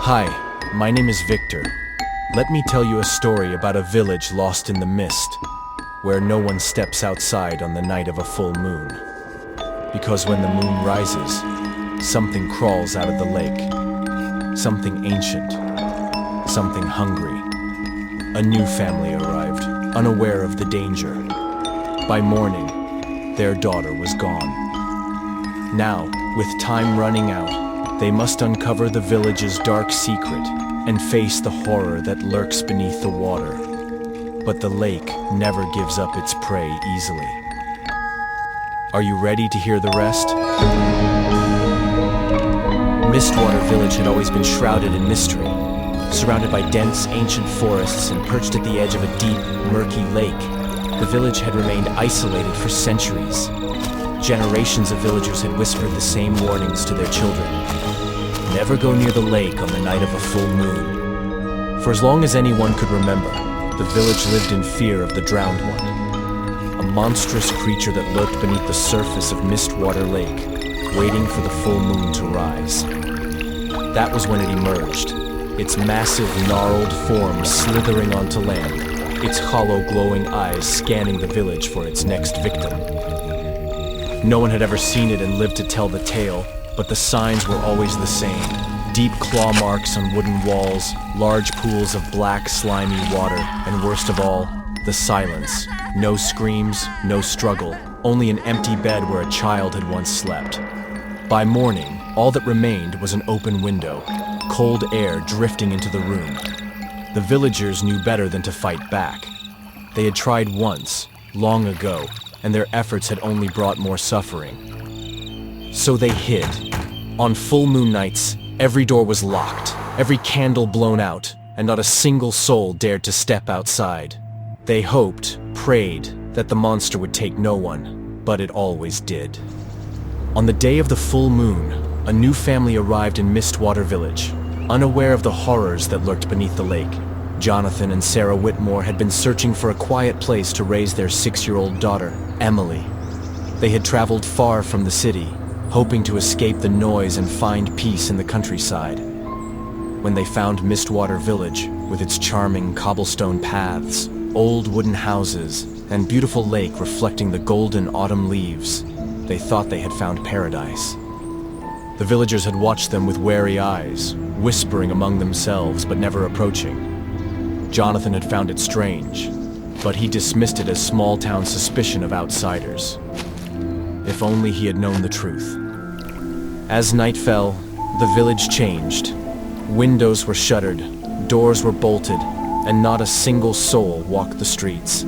Hi, my name is Victor. Let me tell you a story about a village lost in the mist, where no one steps outside on the night of a full moon. Because when the moon rises, something crawls out of the lake. Something ancient. Something hungry. A new family arrived, unaware of the danger. By morning, their daughter was gone. Now, with time running out, they must uncover the village's dark secret and face the horror that lurks beneath the water. But the lake never gives up its prey easily. Are you ready to hear the rest? Mistwater Village had always been shrouded in mystery, surrounded by dense, ancient forests and perched at the edge of a deep, murky lake. The village had remained isolated for centuries. Generations of villagers had whispered the same warnings to their children. Never go near the lake on the night of a full moon. For as long as anyone could remember, the village lived in fear of the Drowned One, a monstrous creature that lurked beneath the surface of Mistwater Lake, waiting for the full moon to rise. That was when it emerged, its massive, gnarled form slithering onto land, its hollow, glowing eyes scanning the village for its next victim. No one had ever seen it and lived to tell the tale, but the signs were always the same. Deep claw marks on wooden walls, large pools of black, slimy water, and worst of all, the silence. No screams, no struggle, only an empty bed where a child had once slept. By morning, all that remained was an open window, cold air drifting into the room. The villagers knew better than to fight back. They had tried once, long ago, and their efforts had only brought more suffering. So they hid. On full moon nights, every door was locked, every candle blown out, and not a single soul dared to step outside. They hoped, prayed, that the monster would take no one, but it always did. On the day of the full moon, a new family arrived in Mistwater Village, unaware of the horrors that lurked beneath the lake. Jonathan and Sarah Whitmore had been searching for a quiet place to raise their 6-year-old daughter, Emily. They had traveled far from the city, hoping to escape the noise and find peace in the countryside. When they found Mistwater Village, with its charming cobblestone paths, old wooden houses, and beautiful lake reflecting the golden autumn leaves, they thought they had found paradise. The villagers had watched them with wary eyes, whispering among themselves but never approaching. Jonathan had found it strange, but he dismissed it as small-town suspicion of outsiders. If only he had known the truth. As night fell, the village changed. Windows were shuttered, doors were bolted, and not a single soul walked the streets.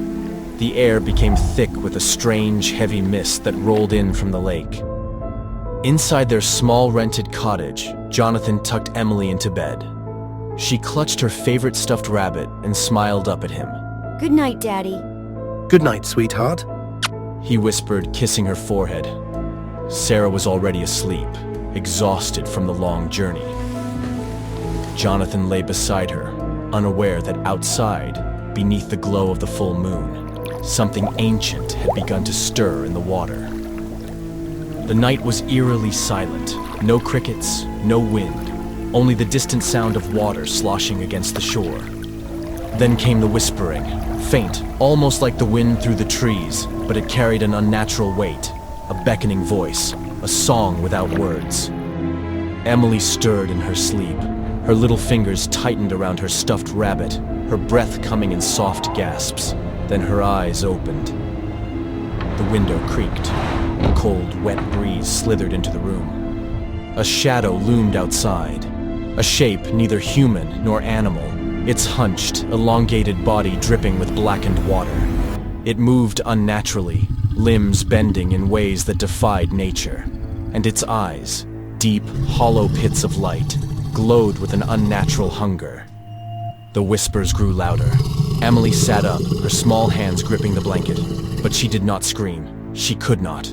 The air became thick with a strange, heavy mist that rolled in from the lake. Inside their small rented cottage, Jonathan tucked Emily into bed. She clutched her favorite stuffed rabbit and smiled up at him. Good night, Daddy. Good night, sweetheart. He whispered, kissing her forehead. Sarah was already asleep, exhausted from the long journey. Jonathan lay beside her, unaware that outside, beneath the glow of the full moon, something ancient had begun to stir in the water. The night was eerily silent. No crickets, no wind, only the distant sound of water sloshing against the shore. Then came the whispering, faint, almost like the wind through the trees, but it carried an unnatural weight, a beckoning voice, a song without words. Emily stirred in her sleep. Her little fingers tightened around her stuffed rabbit, her breath coming in soft gasps. Then her eyes opened. The window creaked. A cold, wet breeze slithered into the room. A shadow loomed outside, a shape neither human nor animal, its hunched, elongated body dripping with blackened water. It moved unnaturally, limbs bending in ways that defied nature, and its eyes, deep, hollow pits of light, glowed with an unnatural hunger. The whispers grew louder. Emily sat up, her small hands gripping the blanket, but she did not scream. She could not.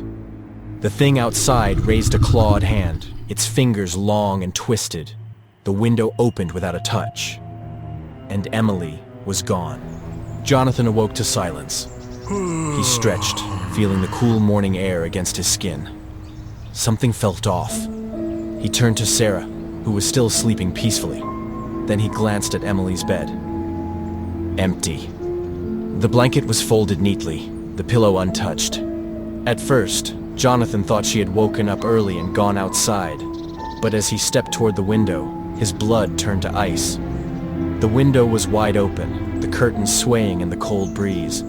The thing outside raised a clawed hand, its fingers long and twisted. The window opened without a touch, and Emily was gone. Jonathan awoke to silence. He stretched, feeling the cool morning air against his skin. Something felt off. He turned to Sarah, who was still sleeping peacefully. Then he glanced at Emily's bed. Empty. The blanket was folded neatly, the pillow untouched. At first, Jonathan thought she had woken up early and gone outside, but as he stepped toward the window, his blood turned to ice. The window was wide open, the curtains swaying in the cold breeze.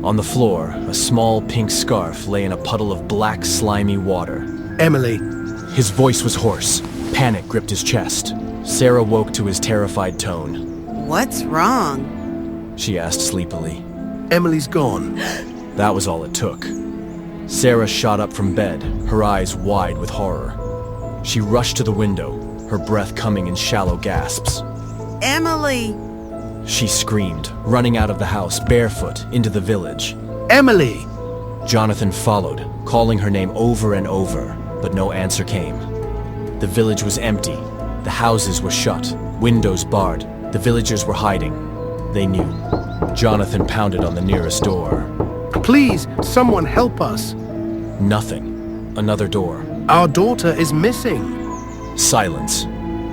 On the floor, a small pink scarf lay in a puddle of black, slimy water. Emily. His voice was hoarse. Panic gripped his chest. Sarah woke to his terrified tone. What's wrong? She asked sleepily. Emily's gone. That was all it took. Sarah shot up from bed, her eyes wide with horror. She rushed to the window, her breath coming in shallow gasps. Emily! She screamed, running out of the house barefoot into the village. Emily! Jonathan followed, calling her name over and over, but no answer came. The village was empty. The houses were shut, windows barred. The villagers were hiding. They knew. Jonathan pounded on the nearest door. Please, someone help us. Nothing. Another door. Our daughter is missing. Silence.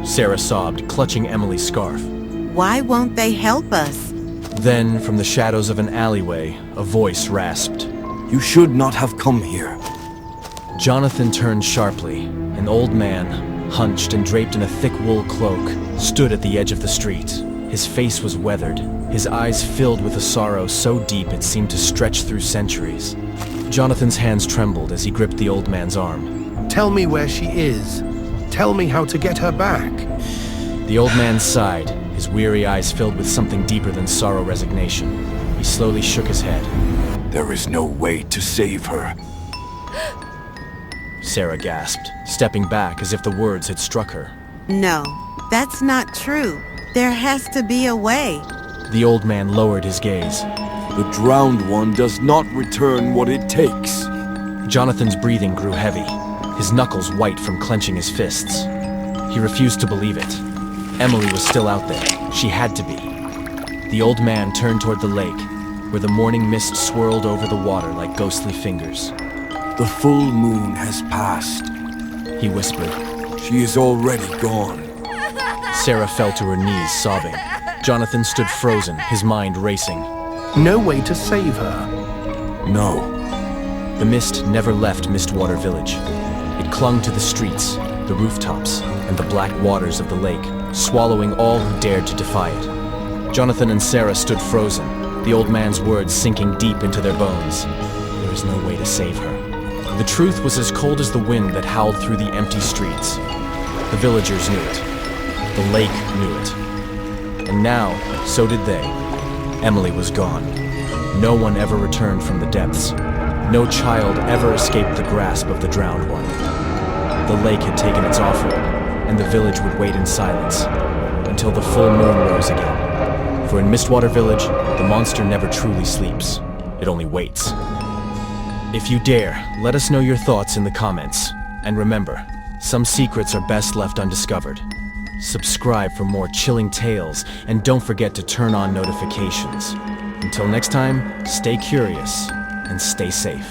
Sarah sobbed, clutching Emily's scarf. Why won't they help us? Then, from the shadows of an alleyway, a voice rasped. You should not have come here. Jonathan turned sharply. An old man, hunched and draped in a thick wool cloak, stood at the edge of the street. His face was weathered, his eyes filled with a sorrow so deep it seemed to stretch through centuries. Jonathan's hands trembled as he gripped the old man's arm. Tell me where she is. Tell me how to get her back. The old man sighed, his weary eyes filled with something deeper than sorrow resignation. He slowly shook his head. There is no way to save her. Sarah gasped, stepping back as if the words had struck her. No, that's not true. There has to be a way. The old man lowered his gaze. The drowned one does not return what it takes. Jonathan's breathing grew heavy, his knuckles white from clenching his fists. He refused to believe it. Emily was still out there. She had to be. The old man turned toward the lake, where the morning mist swirled over the water like ghostly fingers. The full moon has passed. He whispered. She is already gone. Sarah fell to her knees, sobbing. Jonathan stood frozen, his mind racing. No way to save her. No. The mist never left Mistwater Village. It clung to the streets, the rooftops, and the black waters of the lake, swallowing all who dared to defy it. Jonathan and Sarah stood frozen, the old man's words sinking deep into their bones. There is no way to save her. The truth was as cold as the wind that howled through the empty streets. The villagers knew it. The lake knew it. And now, so did they. Emily was gone. No one ever returned from the depths. No child ever escaped the grasp of the drowned one. The lake had taken its offering, and the village would wait in silence until the full moon rose again. For in Mistwater Village, the monster never truly sleeps. It only waits. If you dare, let us know your thoughts in the comments. And remember, some secrets are best left undiscovered. Subscribe for more chilling tales, and don't forget to turn on notifications. Until next time, stay curious and stay safe.